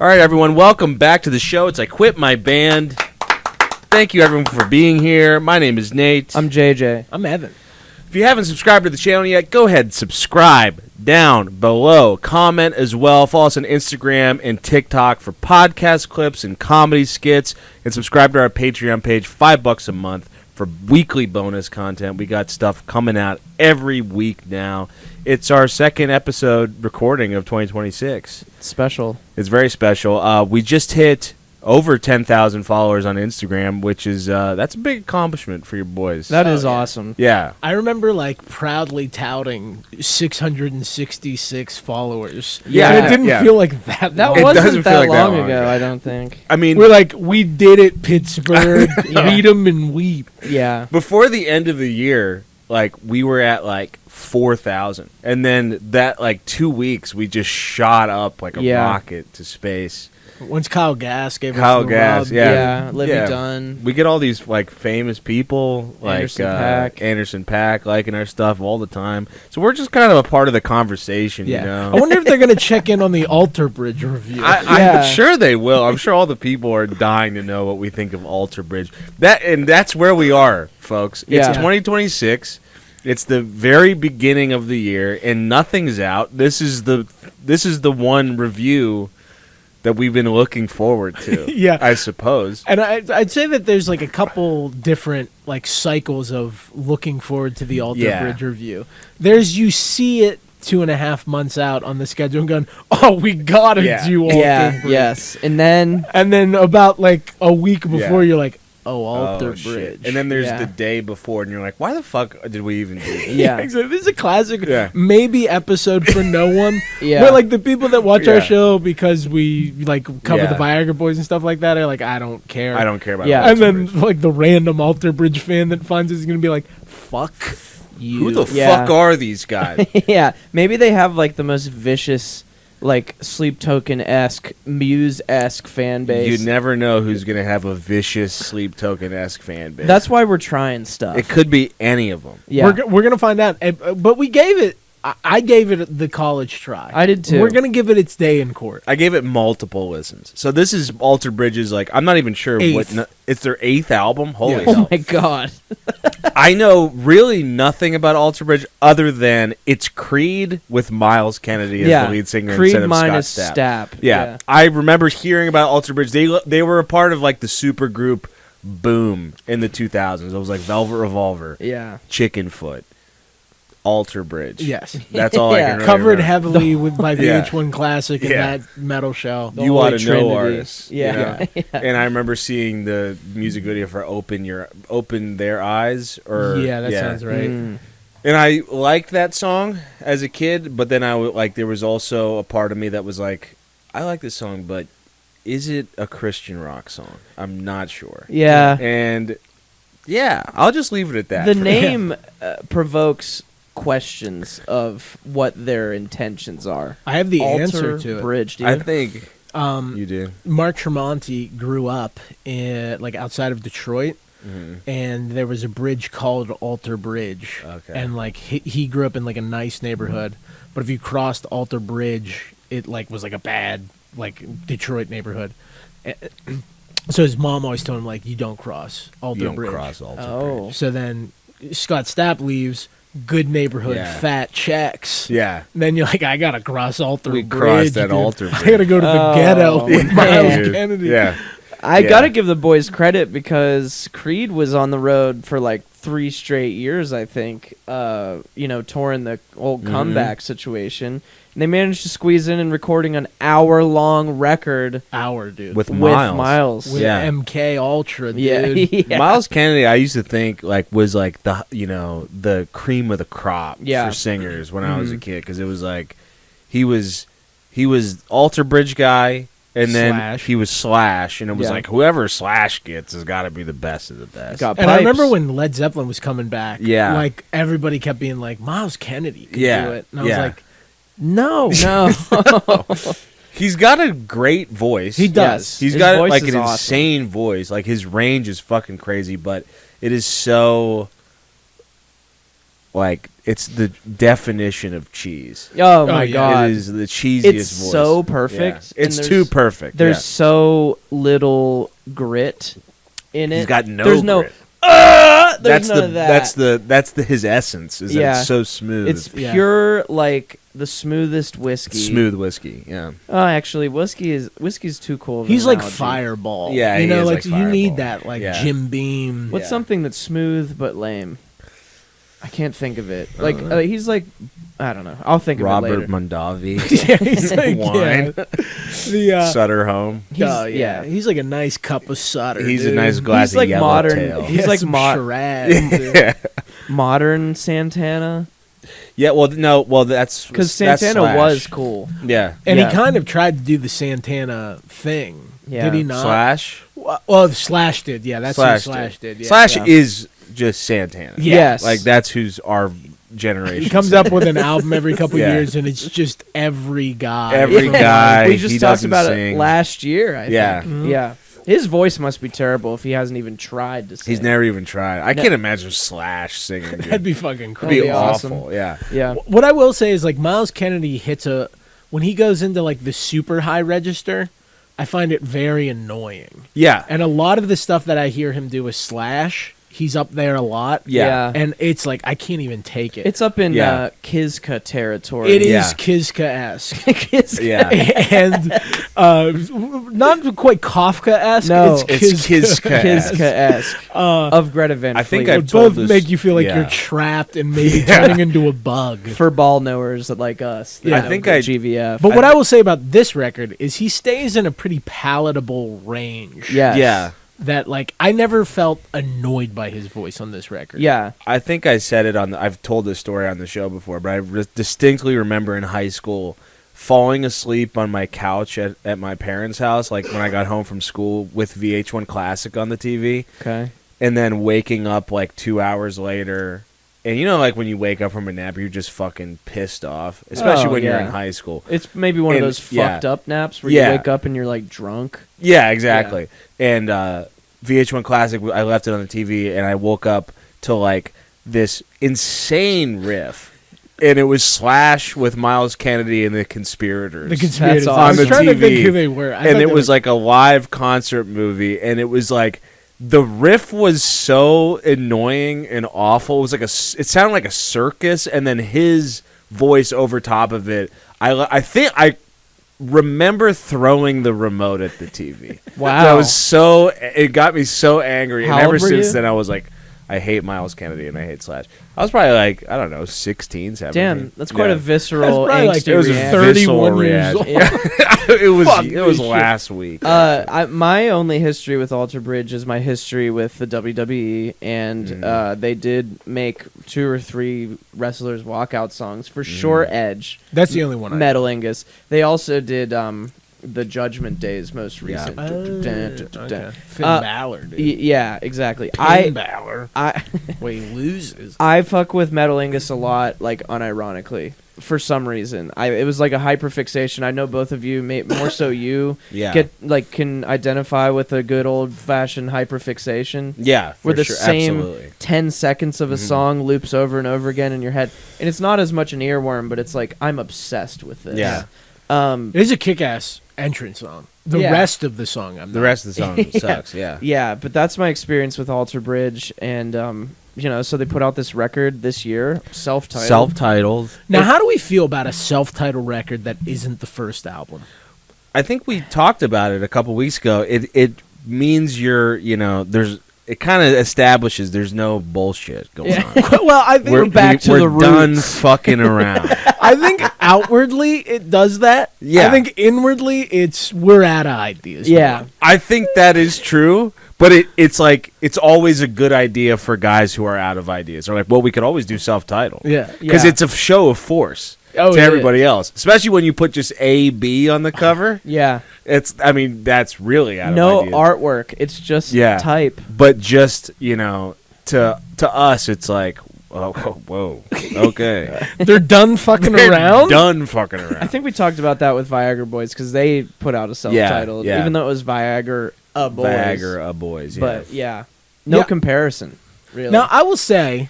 All right, everyone, welcome back to the show. It's I Quit My Band. Thank you, everyone, for being here. My name is Nate. I'm JJ. I'm Evan. If you haven't subscribed to the channel yet, go ahead and subscribe down below. Comment as well. Follow us on Instagram and TikTok for podcast clips and comedy skits. And subscribe to our Patreon page, $5 a month for weekly bonus content. We got stuff coming out every week now. It's our second episode recording of 2026. Special. It's very special. We just hit over 10,000 followers on Instagram, which is that's a big accomplishment for your boys. That is awesome. Yeah. I remember proudly touting 666 followers. Yeah, And it didn't yeah. feel like that. That long. It doesn't wasn't feel that like that long long ago, ago. I don't think. I mean, We're like, we did it, Pittsburgh. Beat 'em and weep. Yeah. before the end of the year, we were at 4,000, and then that 2 weeks we just shot up like a rocket to space. Once Kyle Gass gave Kyle us the Gass, rub. yeah. Livy Yeah. Dunn. We get all these famous people Anderson Paak liking our stuff all the time, so we're just kind of a part of the conversation. Yeah. You know? I wonder if they're going to check in on the Alter Bridge review. I'm sure they will. I'm sure all the people are dying to know what we think of Alter Bridge. That's where we are, folks. It's Yeah. 2026. It's the very beginning of the year, and nothing's out. This is the one review that we've been looking forward to. Yeah. I suppose. And I'd say that there's a couple different cycles of looking forward to the Alter Bridge review. There's you see it 2.5 months out on the schedule and going, oh, we gotta do Alter Bridge. Yes. And then about a week before you're like, oh, Alter Shit. Bridge. And then there's Yeah. the day before, and you're like, why the fuck did we even do this? yeah. Exactly. This is a classic Yeah. episode for no one. Yeah. Where the people that watch Yeah. our show because we cover Yeah. the Viagra Boys and stuff like that are like, I don't care. I don't care about Yeah. Alter And then Bridge. the random Alter Bridge fan that finds us is gonna be like, fuck you. Who the Yeah. fuck are these guys? yeah. Maybe they have the most vicious Sleep Token-esque, Muse-esque fan base. You never know who's going to have a vicious Sleep Token-esque fan base. That's why we're trying stuff. It could be any of them. Yeah. We're gonna find out. But we gave it. I gave it the college try. I did too. We're gonna give it its day in court. I gave it multiple listens. So this is Alter Bridge's, I'm not even sure Eighth. it's their 8th album. Holy Yeah. Oh hell. my god. I know really nothing about Alter Bridge other than it's Creed with Myles Kennedy as the lead singer Creed instead of minus Scott Stapp. Stapp. Yeah. I remember hearing about Alter Bridge. They were a part of the super group Boom in the 2000s. It was Velvet Revolver, Yeah. Chickenfoot, Alter Bridge. Yes. That's all I Yeah. can really Covered remember. heavily by the Yeah. H1 Classic and Yeah. that metal show. You Holy ought to know Trinity. artists. you Yeah. know? And I remember seeing the music video for Open Their Eyes. Yeah, that sounds right. Mm. And I liked that song as a kid, but then there was also a part of me that was like, I like this song, but is it a Christian rock song? I'm not sure. Yeah. And yeah, I'll just leave it at that. The for now. name provokes questions of what their intentions are. I have the Alter answer to it. Bridge, dude. I think Um, you do. Mark Tremonti grew up in outside of Detroit, and there was a bridge called Alter Bridge. Okay. And he grew up in a nice neighborhood, but if you crossed Alter Bridge, it was a bad Detroit neighborhood. So his mom always told him you don't cross Alter You don't Bridge. cross Alter Oh. Bridge. So then Scott Stapp leaves. Good neighborhood, Yeah. fat checks. Yeah. And then you're like, I gotta cross Alter We Bridge. crossed that dude. Alter I Bridge. gotta go to the Oh, ghetto with man. Myles Dude. Kennedy. Yeah. I Yeah. gotta give the boys credit because Creed was on the road for 3 straight years, I think. Touring the old comeback situation. And they managed to squeeze in and recording an hour-long record Dude. With with Myles. Miles. With Yeah. MK Ultra, Yeah. dude. yeah. Myles Kennedy, I used to think was the the cream of the crop Yeah. for singers when I was a kid, because it was he was Alter Bridge guy, and then Slash. he was Slash, and it was Yeah. whoever Slash gets has got to be the best of the best. Got And I remember pipes. when Led Zeppelin was coming back. Yeah. Everybody kept being like, Myles Kennedy could Yeah. do it. And I Yeah. was like, no. No. He's got a great voice. He does. He's His got voice an is awesome. insane voice. His range is fucking crazy, but it is so it's the definition of cheese. Oh my yeah. god, It is the cheesiest it's voice. so perfect. Yeah. and It's there's- too perfect. There's yeah. so little grit in it. He's got no There's grit. there's none of that. That's his essence. Is that Yeah. it's so smooth. It's Yeah. pure like the smoothest whiskey. smooth whiskey. Yeah. Oh, actually, whiskey's too cool. Of an He's like analogy. Fireball. Yeah, you he know, is like like you need Fireball. that, like Yeah. Jim Beam. What's Yeah. something that's smooth but lame? I can't think of it. Like he's like, I don't know. I'll think of it Robert later. Mondavi. Yeah, he's like, Wine. The Sutter home. He's- he's like a nice cup of Sutter. He's a dude. nice glass He's like of yellow modern- tail. He he's has like some mod- Shiraz, dude. yeah. modern Santana Yeah. Well, no. Well, that's because that's Santana Slash. was cool. Yeah. And Yeah. he kind of tried to do the Santana thing. Yeah. Did he not? Slash. Well, Slash did. Yeah, that's Slash who Slash did. Yeah. Slash Yeah. is just Santana. Yeah. Yes, Like that's who's our generation. He comes up with an album every couple Yeah. years, and it's just every guy. Every from, guy. we just he talked doesn't about sing. it last year. I Yeah. think. Yeah. His voice must be terrible if he hasn't even tried to sing. He's never even tried. I No. can't imagine Slash singing. Dude. That'd be fucking It'd crazy. be be awesome. awful. Yeah. Yeah. What I will say is, like, Myles Kennedy hits when he goes into like the super high register, I find it very annoying. Yeah. And a lot of the stuff that I hear him do with Slash, he's up there a lot. Yeah. And it's like I can't even take it. It's up in Yeah. Kizka territory. It is Yeah. Kizka-esque. Kizka. Yeah. And not quite Kafka-esque. No. It's It's Kizka. Kizka-esque of Greta Van I think Fleet. I've Would told both this- make you feel like yeah. you're trapped and maybe Yeah. turning into a bug. for ball knowers like us. that Yeah. I know think good I- GVF. But what I will say about this record is he stays in a pretty palatable range. Yes. Yeah. That, like, I never felt annoyed by his voice on this record. Yeah. I think I said it I've told this story on the show before, but I distinctly remember in high school falling asleep on my couch at my parents' house, like when I got home from school with VH1 Classic on the TV, Okay. and then waking up like 2 hours later. And you know, like when you wake up from a nap, you're just fucking pissed off, especially Oh, when you're yeah. in high school. It's maybe one And- of those yeah. fucked up naps where Yeah. you wake up and you're like drunk. Yeah, exactly. And VH1 Classic, I left it on the TV, and I woke up to like this insane riff, and it was Slash with Myles Kennedy and the Conspirators. The conspirators. That's I was awesome. trying On to the think TV. who they were. And it was like a live concert movie, and it was like the riff was so annoying and awful. It was like it sounded like a circus, and then his voice over top of it. I think I remember throwing the remote at the TV. Wow. It got me so angry, How and ever old were since you? then I was like, I hate Myles Kennedy and I hate Slash. I was probably like, I don't know, 16, 17. Damn, that's quite Yeah. a visceral, That's probably like- angsty It was a reaction. 31 visceral years old. reaction. Fuck it was this shit. last week. My only history with Alter Bridge is my history with the WWE, and they did make 2 or 3 wrestlers walkout songs for sure. Edge, That's the only one I Metal Angus. They also did the Judgment Days most Yeah. recent. Okay. Finn Uh, Balor, dude. Yeah, exactly. Finn Balor. I Where he loses. I fuck with Metal Angus a lot, like unironically, for some reason. It was like a hyperfixation. I know both of you, more so you, Yeah. can identify with a good old fashioned hyperfixation. Yeah, Where for the sure. same Absolutely. 10 seconds of a song loops over and over again in your head. And it's not as much an earworm, but it's like, I'm obsessed with this. Yeah. It is a kick-ass entrance song. The Yeah. rest of the song, I'm The not. rest of the song sucks. Yeah. Yeah, but that's my experience with Alter Bridge. And, so they put out this record this year, self-titled. Self-titled. Now, how do we feel about a self-titled record that isn't the first album? I think we talked about it a couple weeks ago. It means it kind of establishes there's no bullshit going on. Well, I think We're back to the we're done roots. fucking around. I think outwardly it does that. Yeah. I think inwardly we're out of ideas. Yeah. I think that is true, but it's like it's always a good idea for guys who are out of ideas. They're like, well, we could always do self-titled. Yeah. Because Yeah. it's a show of force Oh, to it everybody else, especially when you put just A, B on the cover. Yeah. That's really out No of ideas. artwork. It's just Yeah. type. But just, to us, it's like, oh, whoa, okay. They're done fucking They're around. done fucking around. I think we talked about that with Viagra Boys because they put out a self-titled, yeah. even though it was Viagra Boys. Viagra Boys, yeah. But yeah, no Yeah. comparison, really. Now, I will say,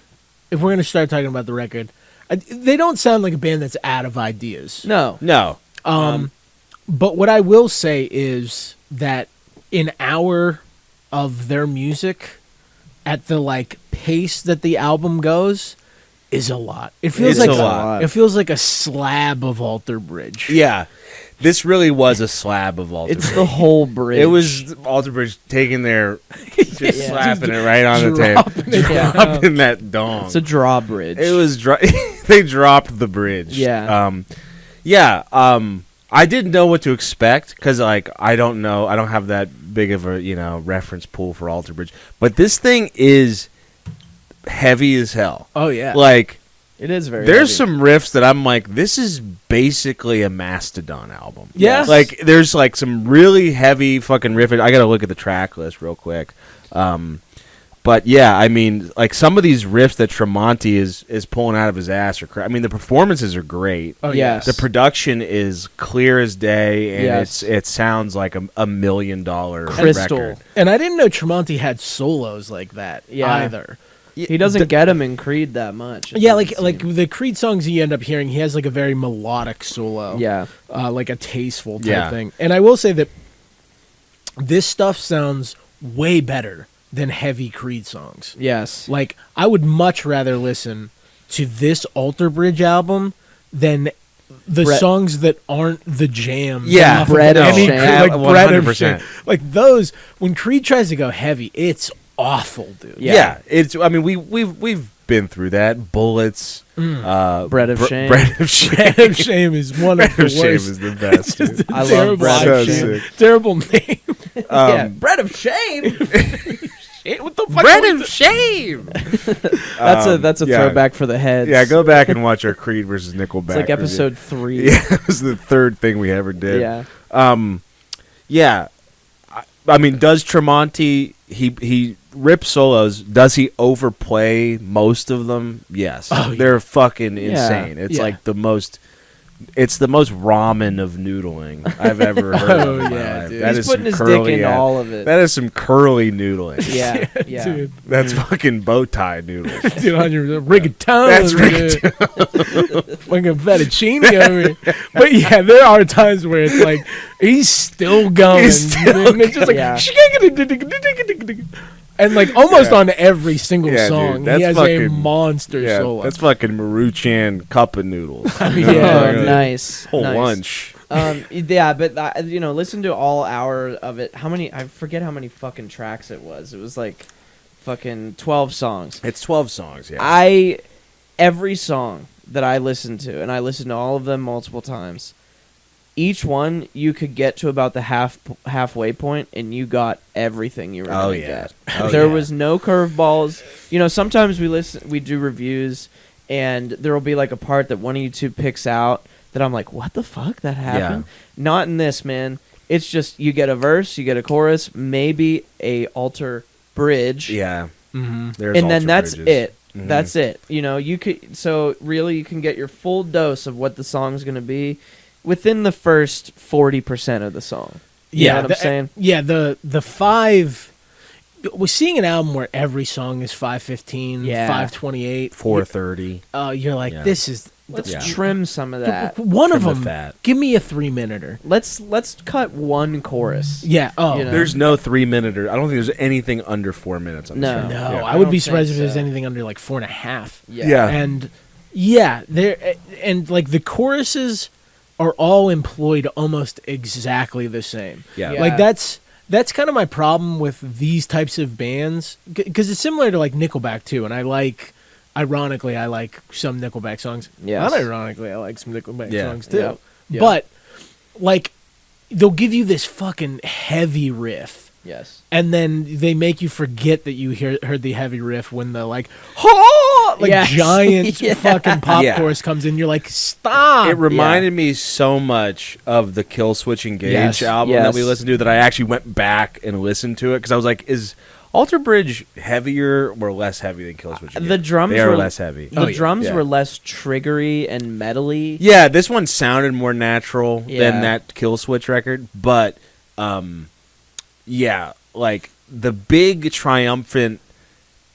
if we're going to start talking about the record, They don't sound like a band that's out of ideas. No. But what I will say is that an hour of their music at the like pace that the album goes is a lot. It feels It's like a lot. It feels like a slab of Alter Bridge. Yeah. This really was a slab of Alter It's Bridge. the whole bridge. It was Alter Bridge taking their, just Yeah. slapping it right on the table. Yeah. Dropping that dong. It's a drawbridge. It was, they dropped the bridge. Yeah. I didn't know what to expect because, like, I don't know. I don't have that big of a, reference pool for Alter Bridge. But this thing is heavy as hell. Oh yeah. Like, It is very there's heavy. some riffs that I'm like, this is basically a Mastodon album. Yeah. Like, there's like some really heavy fucking riffs. I gotta look at the track list real quick. But yeah, I mean, like some of these riffs that Tremonti is pulling out of his ass I mean, the performances are great. Oh, yes. The production is clear as day, and Yes. it sounds like $1 million Crystal. record. And I didn't know Tremonti had solos like that either. He doesn't get them in Creed that much. Yeah, like the Creed songs you end up hearing, he has like a very melodic solo. Yeah. Like a tasteful type Yeah. thing. And I will say that this stuff sounds way better than heavy Creed songs. Yes. Like, I would much rather listen to this Alter Bridge album than the songs that aren't the jams. Yeah, off Bread of any Shame. Creed, like Bread of 100%. Shame. Like those, when Creed tries to go heavy, it's awful, dude. Yeah. It's. I mean, we've been through that. Bullets. Bread of Shame. Bread of Shame. Bread of Shame is one of Bread the of Shame worst. is the best. dude. I love Terrible Bread So of Shame. sick. Terrible name. Yeah. Bread of Shame. What the fuck? Bread of Shame. That's a yeah. throwback for the heads. Yeah, go back and watch our Creed versus Nickelback. It's like review. episode 3. Yeah, it was the third thing we ever did. Yeah. Yeah. I mean, does Tremonti he rip solos? Does he overplay most of them? Yes. Oh, They're fucking insane. It's Yeah. like the most. It's the most ramen of noodling I've ever heard of in my yeah, life. dude. That He's is putting some his dick curly into ass- all of it. That is some curly noodling. Yeah. Yeah. Dude, That's fucking bow tie noodles. 200 rigatone. That's rigatone. Fucking fettuccine over here. But yeah, there are times where it's like he's still going. He's still and it's just like Yeah. and like almost Yeah. on every single Yeah, dude, song, that's he has a fucking- monster Yeah, solo. that's fucking Maruchan cup of noodles. Yeah. Oh, dude. nice. Whole Nice. lunch. Yeah, but listen to all hour of it. How many? I forget how many fucking tracks it was. It was like fucking 12 songs. It's 12 songs. Yeah. Every song that I listened to, and I listened to all of them multiple times. Each one you could get to about the halfway point, and you got everything you were Oh, gonna yeah. get. Oh, There yeah. was no curveballs. Sometimes we do reviews, and there will be like a part that one of you two picks out that I'm like, what the fuck that happened? Not in this, man. It's just you get a verse, you get a chorus, maybe a alter bridge, Yeah. Mm-hmm. There's and then alter that's bridges. it. Mhm. That's it. You could you can get your full dose of what the song's gonna be within the first 40% of the song. You know what I'm saying? Yeah, the five. We're seeing an album where every song is 5:15, Yeah. 5:28, 4:30. You're like, Yeah. this is. Let's Yeah. trim some of that. One of Trim the them. fat. Give me a 3-minuter. Let's cut one chorus. Yeah. Oh You know? There's no 3-minute. I don't think there's anything under 4 minutes. On No. this no, record. Yeah. I would don't be think surprised if there's so. anything under like 4.5. Yeah. And yeah, there and like the choruses are all employed almost exactly the same. Yeah. Yeah. Like that's kind of my problem with these types of bands because it's similar to like Nickelback too, and ironically I like some Nickelback songs. Yes. Unironically I like some Nickelback Yeah. songs too. Yep. Yep. But like they'll give you this fucking heavy riff. Yes. And then they make you forget that you heard the heavy riff when the like Yes. giant Yeah. fucking pop Yeah. chorus comes in. You're like, stop. It reminded me so much of the Kill Switch Engage Yes. album Yes. that we listened to that I actually went back and listened to it because I was like, is Alter Bridge heavier or less heavy than Kill Switch Engage? The drums they are were less heavy. The Oh, yeah. drums Yeah. were less triggery and metally. Yeah, this one sounded more natural Yeah. than that Kill Switch record, but yeah, like the big triumphant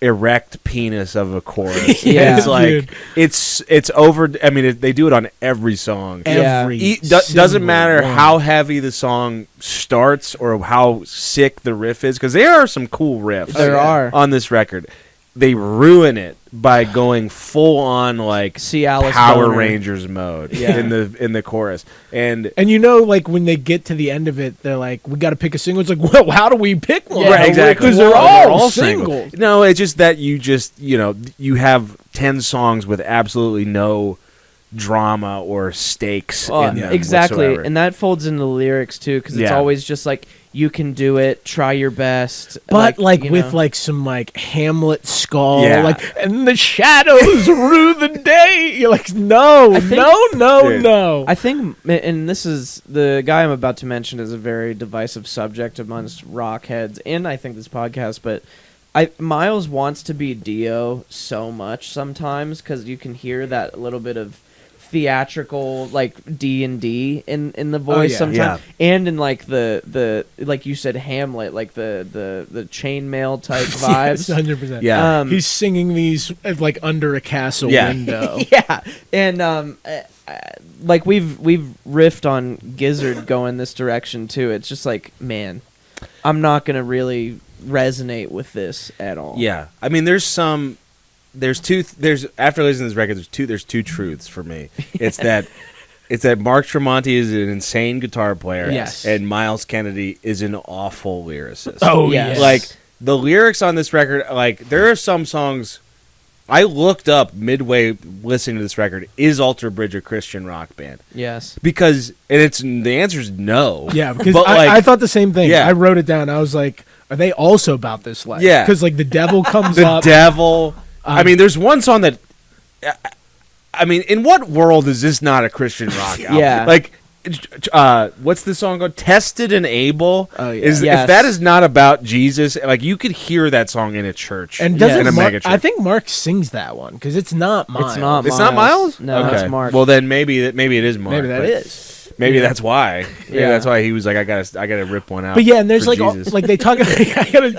erect penis of a chorus. Yeah. It's like Dude. it's over. I mean, they do it on every song. Every Doesn't single matter one. how heavy the song starts or how sick the riff is, because there are some cool riffs. There are. on this record. They ruin it by going full on like See Alice Power Boner. Rangers mode Yeah. in the chorus. And like when they get to the end of it, they're like, "We got to pick a single." It's like, well, how do we pick one? Yeah, right, exactly, because they're They're all singles. singles. No, it's just that you have 10 songs with absolutely no drama or stakes in them exactly, whatsoever. and that folds into the lyrics too, because it's Yeah. always just like, you can do it, try your best. But you with know. like some like Hamlet skull, Yeah. like, and the shadows rue the day. You're like, no, I think- no. I think, and this is the guy I'm about to mention is a very divisive subject amongst rock heads, and I think this podcast. But Myles wants to be Dio so much sometimes, because you can hear that little bit of theatrical like D&D in the voice yeah. sometimes, and in like the like you said, Hamlet, like the chainmail type vibes. 100%. Yeah. He's singing these like under a castle Yeah. window. Yeah, and like we've riffed on Gizzard going this direction too. It's just like, man, I'm not gonna really resonate with this at all. Yeah, I mean, there's after listening to this record, there's two truths for me. It's that Mark Tremonti is an insane guitar player, Yes. and Myles Kennedy is an awful lyricist. Oh Yes. yeah, Like the lyrics on this record, like there are some songs I looked up midway listening to this record, is Alter Bridge a Christian rock band? Yes. Because the answer is no. yeah. Because But, like, I thought the same thing. Yeah. I wrote it down. I was like, are they also about this life? Yeah. Because like the devil comes the up. devil. I mean, there's one song that. I mean, in what world is this not a Christian rock album? Yeah. Like, what's the song called? Tested and Able. Oh, yeah. If Yes. that is not about Jesus, like you could hear that song in a church. And in doesn't a Mark, mega church. I think Mark sings that one because it's not Miles. It's not. It's not Miles. No, okay. it's Mark. Well, then maybe it is Mark. Maybe that but is. Maybe Yeah. that's why. Maybe Yeah. that's why he was like, I gotta rip one out. But yeah, and there's for like Jesus. like they talk. I gotta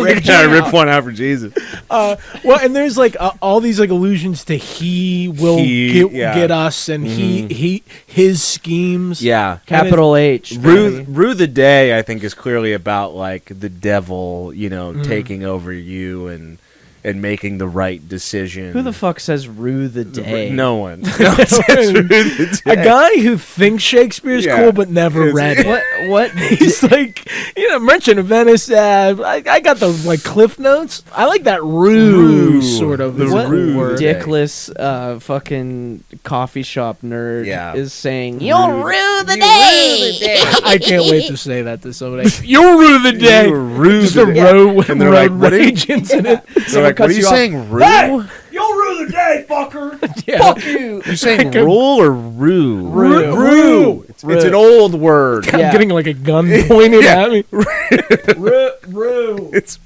rip, gotta rip one out for Jesus. Well, and there's like all these like allusions to he will get us, and his schemes. Yeah. Capital H. baby. Rue the Day, I think, is clearly about like the devil, Mm. taking over you and making the right decision. Who the fuck says rue the day? No one. No one says Rue the A Day. guy who thinks Shakespeare's Yeah. cool but never read it. What? He's like, Merchant of Venice. I got the like Cliff Notes. I like that rue sort of. The is What the rue word. dick. dickless fucking coffee shop nerd Yeah. is saying you'll rue the day. I can't wait to say that to somebody. You'll rue the day. You rue Just the a day. road, And they're road like, what are you- rage incident. They're like, what are you saying, Rue? You'll rue the day, fucker. Yeah. Fuck you. You saying rule or rue? Rue. It's an old word. I'm Yeah. getting like a gun pointed Yeah. at me. Rue. It's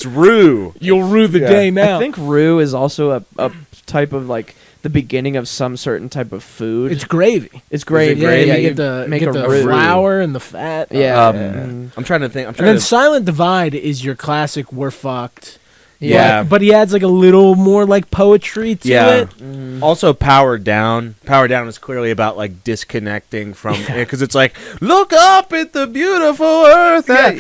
rue. You'll rue the Yeah. day now. I think rue is also a type of like the beginning of some certain type of food. it's gravy. It's great. it gravy? Yeah, you you get the make get a the roux. flour and the fat. Yeah. I'm trying to think. And then Silent Divide is your classic "We're fucked." Yeah. but he adds like a little more like poetry to Yeah. it. Also, Powered Down. Powered Down is clearly about like disconnecting from because it's like look up at the beautiful earth. Yeah,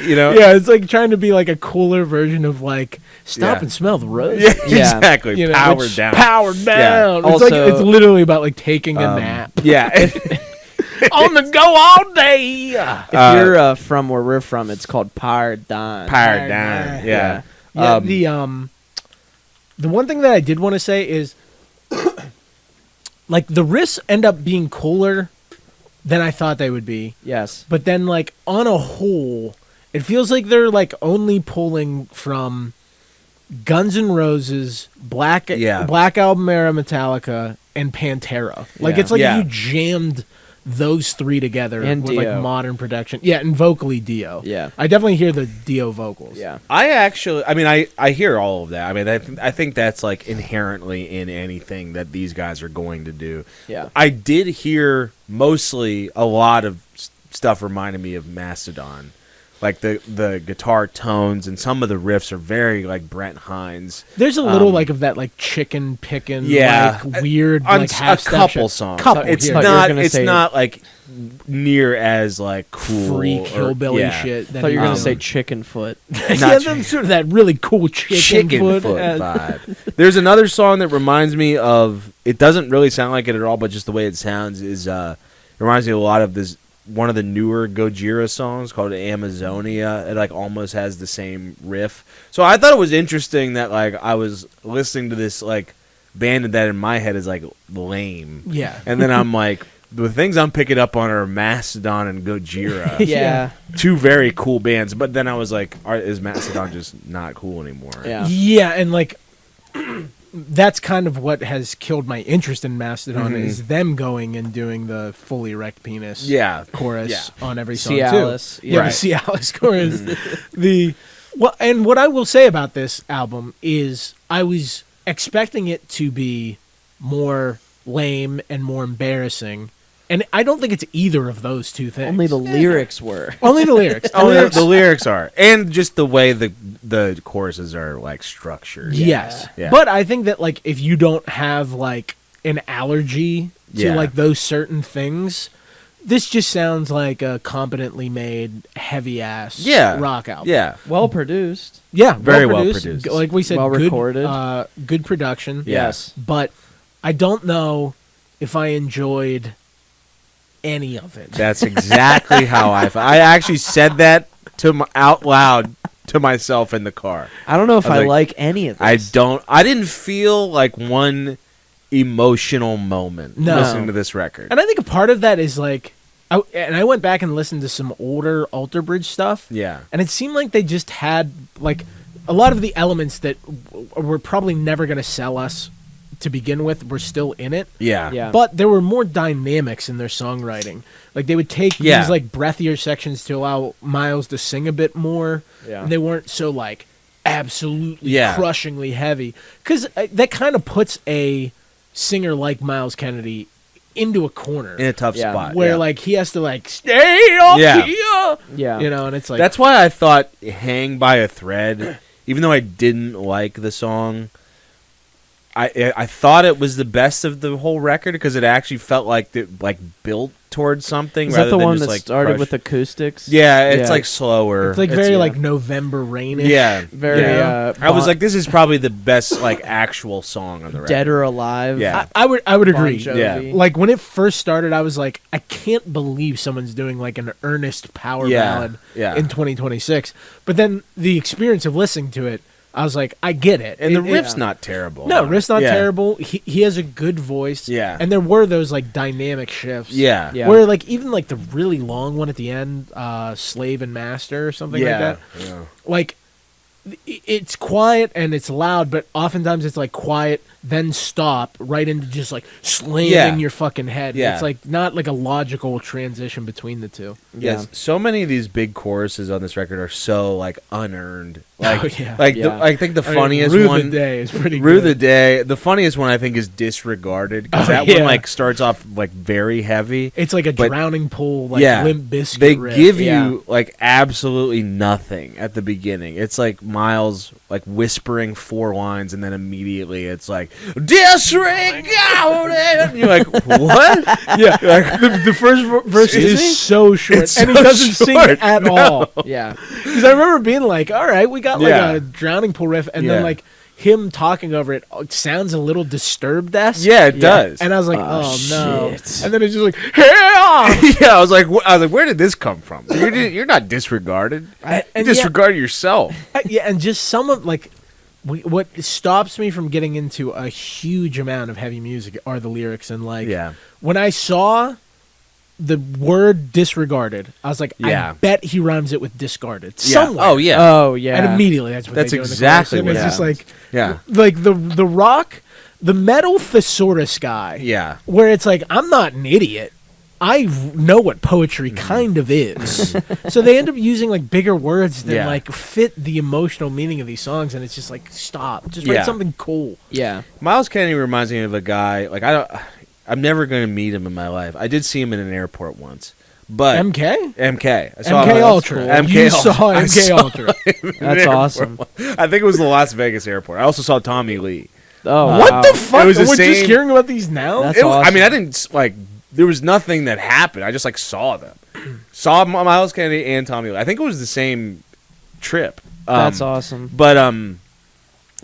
it's like trying to be like a cooler version of like stop Yeah. and smell the rose. Yeah, Yeah. exactly. You know, Powered which- Down. Powered down. It's like Also- it's literally about like taking a nap Yeah. on the go all day. If you're from where we're from, it's called Pardon. Powered Down. Yeah. Yeah, the one thing that I did want to say is like the riffs end up being cooler than I thought they would be. Yes. But then like on a whole, it feels like they're like only pulling from Guns N' Roses, Black Album era Metallica, and Pantera. Like Yeah. it's like Yeah. you jammed those three together And with like Dio. modern production. Yeah, and vocally Dio. Yeah. I definitely hear the Dio vocals. Yeah. I hear all of that. I mean, I think that's like inherently in anything that these guys are going to do. Yeah. I did hear mostly a lot of stuff reminded me of Mastodon. Like the guitar tones and some of the riffs are very like Brent Hines. There's a little like of that like chicken picking, like weird, on like a half couple songs. It's not like near as like cool freak hillbilly I shit. thought you were gonna say chicken foot. Yeah, that's sort of that really cool chicken foot vibe. There's another song that reminds me of. It doesn't really sound like it at all, but just the way it sounds is it reminds me a lot of this. One of the newer Gojira songs called Amazonia. It like almost has the same riff. So I thought it was interesting that like I was listening to this like band that in my head is like lame. Yeah. And then I'm like, the things I'm picking up on are Mastodon and Gojira. Yeah. Two very cool bands. But then I was like, is Mastodon just not cool anymore? Yeah. Yeah, and like that's kind of what has killed my interest in Mastodon is them going and doing the fully erect penis chorus on every song Cialis. too. Yeah, the Cialis chorus. And what I will say about this album is I was expecting it to be more lame and more embarrassing. And I don't think it's either of those two things. Only the lyrics were. Only the lyrics. The lyrics are. And just the way the choruses are, like, structured. Yes. Yeah. But I think that, like, if you don't have, like, an allergy to, like, those certain things, this just sounds like a competently made, heavy-ass rock album. Yeah. Well produced. Yeah. Very well produced. Like we said, well recorded. Good production. Yes. But I don't know if I enjoyed any of it. That's exactly how I felt. I actually said that out loud to myself in the car. I don't know if I like, like any of this. I didn't feel like one emotional moment listening to this record. And I think a part of that is like, I went back and listened to some older Alter Bridge stuff. Yeah. And it seemed like they just had like a lot of the elements that were probably never going to sell us to begin with were still in it. Yeah. But there were more dynamics in their songwriting. Like they would take these like breathier sections to allow Myles to sing a bit more. Yeah. And they weren't so like absolutely crushingly heavy. Because that kind of puts a singer like Myles Kennedy into a corner. In a tough spot. Where like he has to like stay up here. Yeah. You know, and it's like. That's why I thought Hang by a Thread, even though I didn't like the song, I thought it was the best of the whole record because it actually felt like it like built towards something. Is that the one just, that like, started with acoustics? Yeah, it's like slower. It's like very like November rainish. Yeah, very. I was like, this is probably the best like actual song on the record. Dead or Alive. Yeah, I would agree. Bon Jovi. Yeah, like when it first started, I was like, I can't believe someone's doing like an earnest power ballad in 2026. But then the experience of listening to it, I was like, I get it. And the riff's not terrible. No, riff's not terrible. He has a good voice. Yeah. And there were those like dynamic shifts. Yeah. Where like even like the really long one at the end, Slave and Master or something like that. Yeah. Like it's quiet and it's loud, but oftentimes it's like quiet, then stop right into just like slamming your fucking head. Yeah. It's like not like a logical transition between the two. Yes, so many of these big choruses on this record are so like unearned. Like, I think the funniest Rue one, the Day is pretty Rue good. the Day. The funniest one I think is Disregarded because that one like starts off like very heavy. It's like a drowning pool, like Limp Bizkit They riff. give you like absolutely nothing at the beginning. It's like Myles like whispering 4 lines and then immediately it's like disregarded. And you're like, what? Yeah, like, the first verse is so short, It's and he so doesn't sing short. at all. Yeah. Because I remember being like, all right, we got like a drowning pool riff, and then like him talking over it, sounds a little Disturbed-esque. Yeah, it does. And I was like, oh no. Shit. And then it's just like, yeah. Yeah, I was like, where did this come from? You're not disregarded. You disregard yourself. Yeah, and just some of like what stops me from getting into a huge amount of heavy music are the lyrics. And like when I saw the word disregarded, I was like, I bet he rhymes it with discarded somewhere. Oh yeah. Oh yeah. And immediately that's what they do exactly in the what chorus. And it's just like like the rock, the metal thesaurus guy. Yeah. Where it's like, I'm not an idiot. I know what poetry kind of is. So they end up using like bigger words that like fit the emotional meaning of these songs, and it's just like, stop. Just write something cool. Yeah. Myles Kennedy reminds me of a guy, like I'm never going to meet him in my life. I did see him in an airport once, But MK? MK. I MK Ultra. cool. MK You Ultra. saw I MK saw Ultra. That's awesome. I think it was the Las Vegas airport. I also saw Tommy Lee. Oh, wow. What the fuck? It was the We're just same- hearing about these now? That's I awesome. mean, I didn't like. There was nothing that happened. I just like saw them. Saw Myles Kennedy and Tommy Lee. I think it was the same trip. That's awesome. But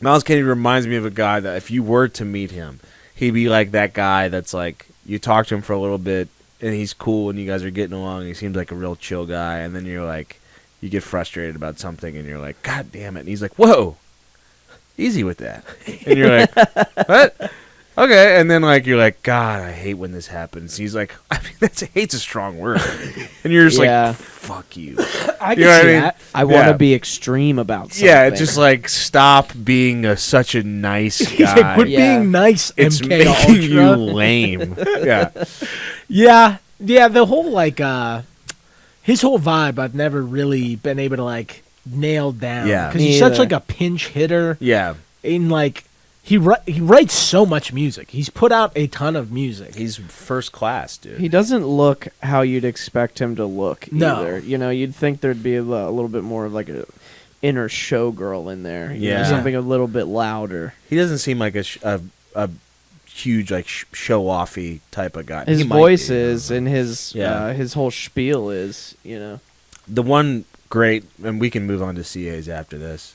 Myles Kennedy reminds me of a guy that if you were to meet him, he'd be like that guy that's like you talk to him for a little bit and he's cool and you guys are getting along. And he seems like a real chill guy, and then you're like, you get frustrated about something and you're like, God damn it! And he's like, Whoa, easy with that. And you're like, What? Okay, and then like you're like, God, I hate when this happens. He's like, I mean, hate's a strong word, and you're just Yeah. like, fuck you. I You can know what see I mean? that. I want Yeah. to be extreme about something. Yeah, just like stop being such a nice He's like, guy. quit Yeah. being nice, It's MK making you Ultra. lame. Yeah, Yeah, the whole, like, his whole vibe I've never really been able to, like, nail down. Yeah. Because Me he's such, either. like, a pinch hitter. yeah. In, like, he writes so much music. He's put out a ton of music. He's first class, dude. He doesn't look how you'd expect him to look No. either. You know, you'd think there'd be a little bit more of like a inner showgirl in there. You know, Yeah. something a little bit louder. He doesn't seem like a huge like show offy type of guy. His He might voice be. is, and his Yeah. his whole spiel is. You know, The one great, and we can move on to CAs after this,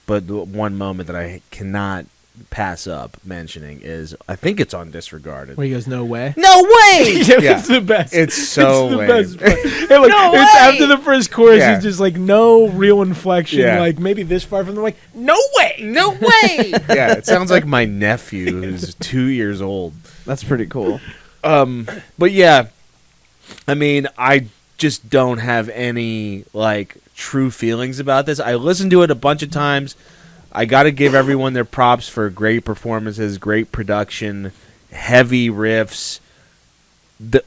but the one moment that I cannot pass up mentioning is, I think it's on Disregarded. Where he goes, no way. No way! It's the best. It's so it's the lame. best part. And, like, No it's way! after the first chorus, Yeah. it's just like no real inflection, Yeah. like maybe this far from the mic. No way! No way! Yeah, it sounds like my nephew who's 2 years old. that's pretty cool. But yeah, I mean, I just don't have any like true feelings about this. I listened to it a bunch of times. I got to give everyone their props for great performances, great production, heavy riffs.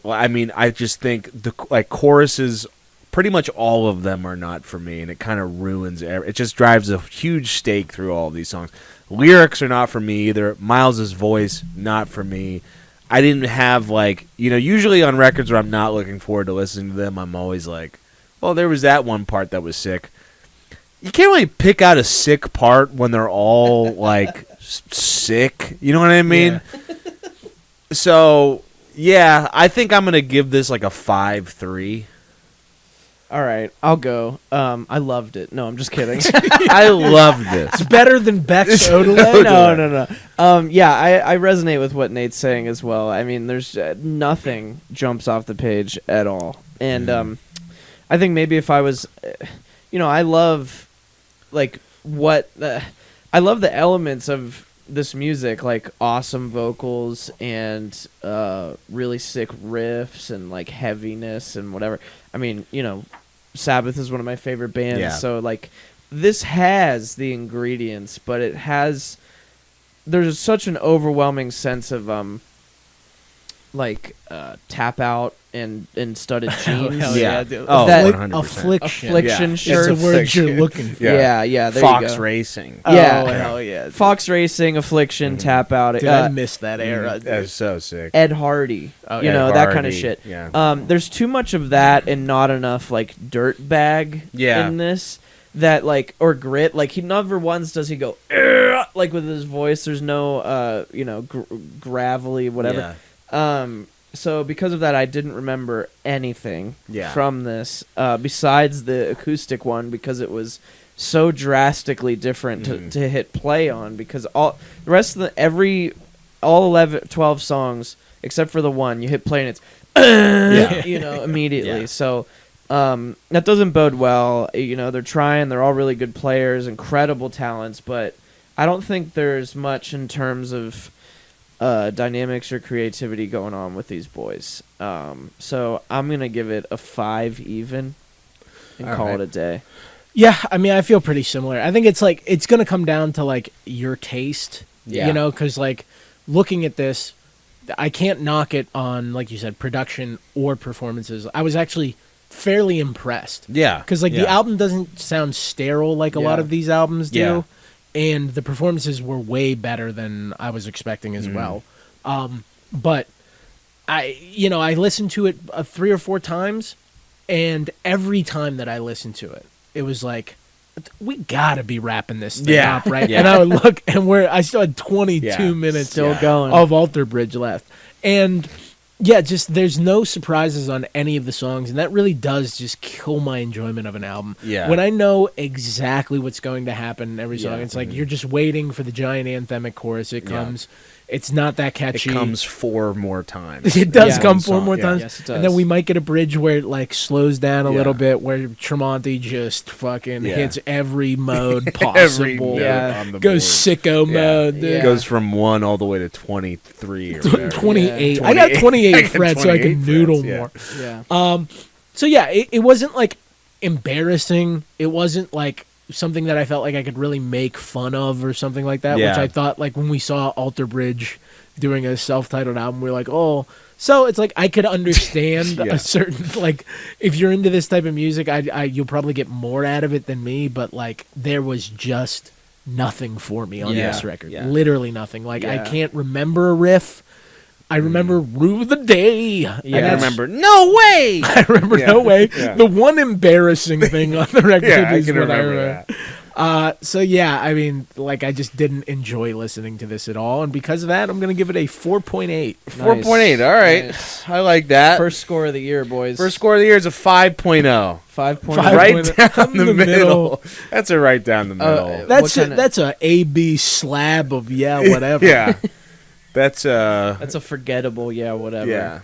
I mean, I just think the like choruses, pretty much all of them are not for me, and it kind of ruins it. Just drives a huge stake through all of these songs. Lyrics are not for me either. Miles's voice, not for me. I didn't have like, usually on records where I'm not looking forward to listening to them, I'm always like, well, there was that one part that was sick. You can't really pick out a sick part when they're all like sick. You know what I mean? Yeah. So, yeah, I think I'm going to give this like a 5.3. All right, I'll go. I loved it. No, I'm just kidding. I love this. It's better than Beck's Odelay. No. Yeah, I resonate with what Nate's saying as well. I mean, there's nothing jumps off the page at all, and I think maybe if I was, I love like I love the elements of this music, like awesome vocals and really sick riffs and like heaviness and whatever. I mean, Sabbath is one of my favorite bands, Yeah. so like this has the ingredients, but there's such an overwhelming sense of tap out and studded jeans. Hell Yeah. dude. Oh, That- 100%. Affliction. Affliction Yeah. shirt. It's the word you're looking for. Yeah. Yeah, there Fox you go. Racing. Yeah. Oh, hell yeah. Fox Racing, Affliction, tap out. Dude, I miss that era. dude. That's so sick. Ed Hardy, Oh, you Ed know, that kind of Hardy, shit. yeah. There's too much of that and not enough like dirt bag Yeah. in this. That like or grit. Like he never once does he go "Ugh," like with his voice. There's no gravelly whatever. Yeah. So because of that, I didn't remember anything Yeah. from this besides the acoustic one because it was so drastically different to hit play on because all the rest of all 11, 12 songs except for the one you hit play and it's immediately. Yeah. So that doesn't bode well. They're trying. They're all really good players, incredible talents, but I don't think there's much in terms of dynamics or creativity going on with these boys. So I'm gonna give it a 5 even and All call right. it a day. Yeah, I mean, I feel pretty similar. I think it's like it's gonna come down to like your taste, Yeah. because like looking at this, I can't knock it on like you said production or performances. I was actually fairly impressed Yeah. because like the album doesn't sound sterile like a lot Yeah. of these albums do, Yeah. and the performances were way better than I was expecting as well. But I listened to it 3 or 4 times, And every time that I listened to it, it was like, we gotta be wrapping this thing up, right? Yeah. And I would look, and I still had 22 minutes Still going. of Alter Bridge left. And yeah, just there's no surprises on any of the songs, and that really does just kill my enjoyment of an album. Yeah. When I know exactly what's going to happen in every song, Yeah. it's like you're just waiting for the giant anthemic chorus. It comes. It's not that It catchy. comes 4 more times. It does Yeah. come One 4 song, more yeah. times. Yes, it does. And then we might get a bridge where it like slows down a Yeah. little bit, where Tremonti just fucking Yeah. hits every mode possible. Every note Yeah. on the Goes board. sicko Yeah. mode, dude. Yeah. Goes from 1 all the way to 23 or whatever. 28. Yeah. I got 28 I got frets so I 28 can noodle frets, yeah. more. Yeah. So yeah, it wasn't like embarrassing. It wasn't like something that I felt like I could really make fun of or something like that, Yeah. which I thought like when we saw Alter Bridge doing a self-titled album, we were like, oh. So it's like I could understand Yeah. a certain like if you're into this type of music, you'll probably get more out of it than me, but like there was just nothing for me on Yeah. this record. Yeah. Literally nothing. Like I Yeah. can't remember a riff. I remember Rue of the Day. And Yeah. I that's- remember, no way! I remember Yeah. no way. Yeah. The one embarrassing thing on the record Yeah, I is can what I remember remember. that. So yeah, I mean, like I just didn't enjoy listening to this at all, and because of that, I'm gonna give it a 4.8. 4.8, all right. Nice. I like that. First score of the year, boys. First score of the year is a 5.0. 5.0. Five Right point- down the the middle. middle. That's a right down the middle. That's What kinda- that's a A/B slab of whatever. Yeah. That's That's a forgettable, whatever. yeah.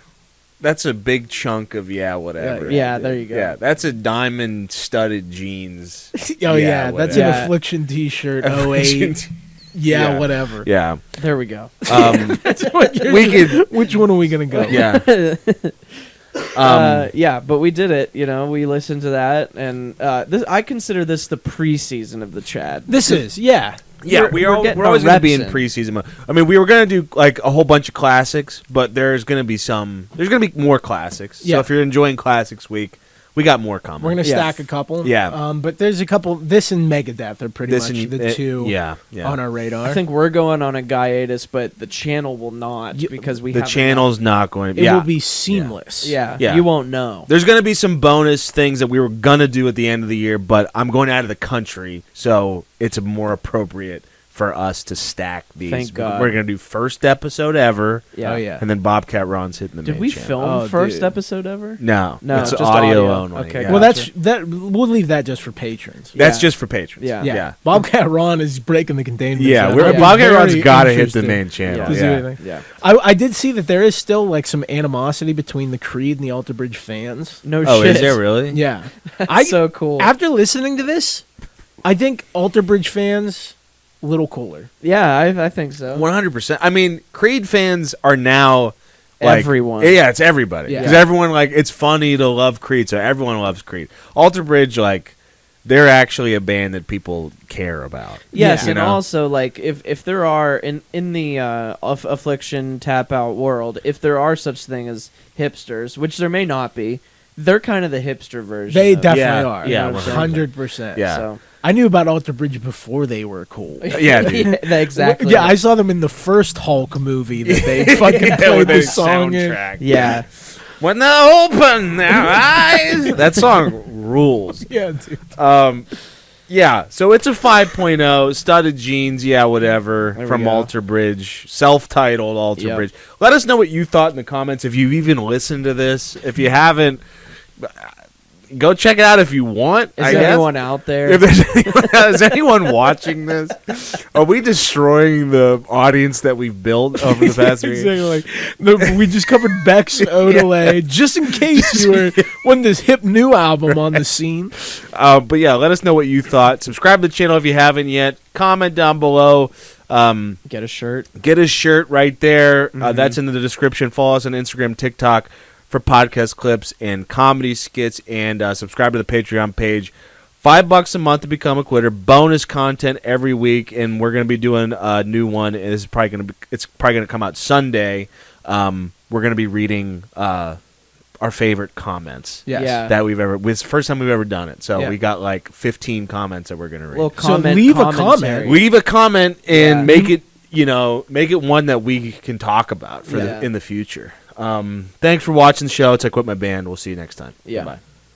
That's a big chunk of whatever. Yeah, there you go. Yeah, that's a diamond studded jeans. Oh yeah, that's an whatever. Affliction T-shirt. 08. Yeah, whatever. Yeah. There we go. We could Which one are we gonna go? yeah. Yeah, but we did it. We listened to that, and I consider this the preseason of the Chad. This is yeah. Yeah, we're getting we're always our going to be in reps in. preseason mode. I mean, we were going to do like a whole bunch of classics, but there's going to be more classics. Yeah. So if you're enjoying Classics Week, we got more coming. We're gonna Yeah. stack a couple. Yeah. But there's a couple. This and Megadeth are pretty This much and- the two. yeah. On our radar. I think we're going on a hiatus, but the channel will not because we the have channel's not going to it yeah. will be seamless. Yeah, Yeah. you won't know. There's going to be some bonus things that we were going to do at the end of the year, but I'm going out of the country, so it's more appropriate for us to stack these. Thank God. We're going to do first episode ever, Yeah. Oh yeah. and then Bobcat Ron's hitting the Did main we channel. film Oh, first dude. episode ever? No, No, it's just audio audio. only. Okay, yeah. Well, Gotcha. we'll leave that just for patrons. That's Yeah. just for patrons. Yeah. Yeah. Bobcat Ron is breaking the containment. Yeah, zone. we're, I'm Bobcat Ron's very got to hit the interested main channel. Yeah. to see Yeah. anything. Yeah. I did see that there is still like some animosity between the Creed and the Alter Bridge fans. No Oh, shit. is there really? Yeah. That's so cool. After listening to this, I think Alter Bridge fans a little cooler. Yeah, I think so. 100%. I mean, Creed fans are now like, Everyone. Yeah, it's everybody. Yeah. Because everyone like it's funny to love Creed, so everyone loves Creed. Alter Bridge, like, they're actually a band that people care about. Yes, Yeah. and You know? also like if there are in the Affliction tap out world, if there are such thing as hipsters, which there may not be, they're kind of the hipster version. They of it. definitely Yeah, are. yeah, 100%. Yeah. So. I knew about Alter Bridge before they were cool. Yeah, dude. Exactly. Yeah, I saw them in the first Hulk movie that they fucking Yeah, played with the their song in. soundtrack. Yeah. When they open their eyes. That song rules. Yeah, dude. Yeah, so it's a 5.0, studded jeans, yeah, whatever, There we from go. Alter Bridge, self-titled Alter Yep. Bridge. Let us know what you thought in the comments if you've even listened to this. If you haven't, go check it out if you want. Is I there guess. anyone out there? If there's anyone, is anyone watching this? Are we destroying the audience that we've built over the past week? Exactly. Like, we just covered Beck's Odelay, just in case you were when this hip new album on the scene. But yeah, let us know what you thought. Subscribe to the channel if you haven't yet. Comment down below. Get a shirt. Get his shirt right there. That's in the description. Follow us on Instagram, TikTok for podcast clips and comedy skits, and subscribe to the Patreon page. $5 a month to become a quitter. Bonus content every week, and we're going to be doing a new one. And it's probably going to come out Sunday. We're going to be reading our favorite comments. Yes. Yeah. That we've ever. It's the first time we've ever done it. So Yeah. we got like 15 comments that we're going to read. Little So comment. leave a commentary. comment. Leave a comment and Yeah. make it one that we can talk about for Yeah. in the future. Thanks for watching the show. It's I Quit My Band. We'll see you next time. Yeah. Bye.